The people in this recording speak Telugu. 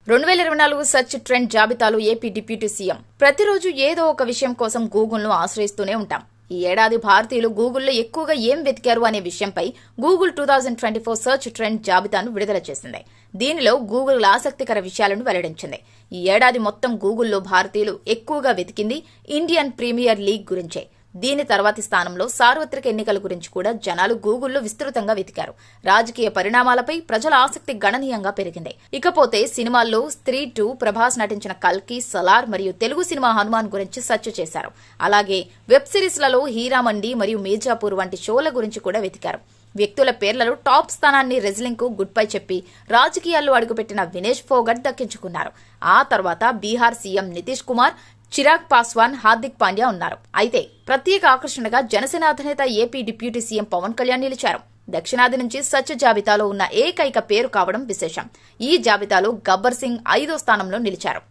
2024 సెర్చ్ ట్రెండ్ జాబితాలో ఏపీ డిప్యూటీ సీఎం ప్రతిరోజు ఏదో ఒక విషయం కోసం గూగుల్ను ఆశ్రయిస్తూనే ఉంటాం. ఈ ఏడాది భారతీయులు గూగుల్లో ఎక్కువగా ఏం వెతికారు అనే విషయంపై గూగుల్ 2024 సెర్చ్ ట్రెండ్ జాబితాను విడుదల చేసింది. దీనిలో గూగుల్ ఆసక్తికర విషయాలను వెల్లడించింది. ఈ ఏడాది మొత్తం గూగుల్లో భారతీయులు ఎక్కువగా వెతికింది ఇండియన్ ప్రీమియర్ లీగ్ గురించే. దీని తర్వాతి స్థానంలో సార్వత్రిక ఎన్నికల గురించి కూడా జనాలు గూగుల్లో విస్తృతంగా వెతికారు. రాజకీయ పరిణామాలపై ప్రజల ఆసక్తి గణనీయంగా పెరిగింది. ఇకపోతే సినిమాల్లో స్త్రీ 2, ప్రభాస్ నటించిన కల్కి, సలార్ మరియు తెలుగు సినిమా హనుమాన్ గురించి సెర్చ్ చేశారు. అలాగే వెబ్ సిరీస్లలో హీరామండి మరియు మీర్జాపూర్ వంటి షోల గురించి కూడా వెతికారు. వ్యక్తుల పేర్లలో టాప్ స్థానాన్ని రెజ్లింగ్ కు గుడ్ బై చెప్పి రాజకీయాల్లో అడుగుపెట్టిన వినేష్ ఫోగట్ దక్కించుకున్నారు. ఆ తర్వాత బీహార్ సీఎం నితీష్ కుమార్, చిరాగ్ పాస్వాన్, హార్దిక్ పాండ్యా ఉన్నారు. అయితే ప్రత్యేక ఆకర్షణగా జనసేన అధినేత AP deputy CM Pawan Kalyan నిలిచారు. దక్షిణాది నుంచి సెర్చ్ జాబితాలో ఉన్న ఏకైక పేరు కావడం విశేషం. ఈ జాబితాలో గబ్బర్ సింగ్ 5వ స్థానంలో నిలిచారు.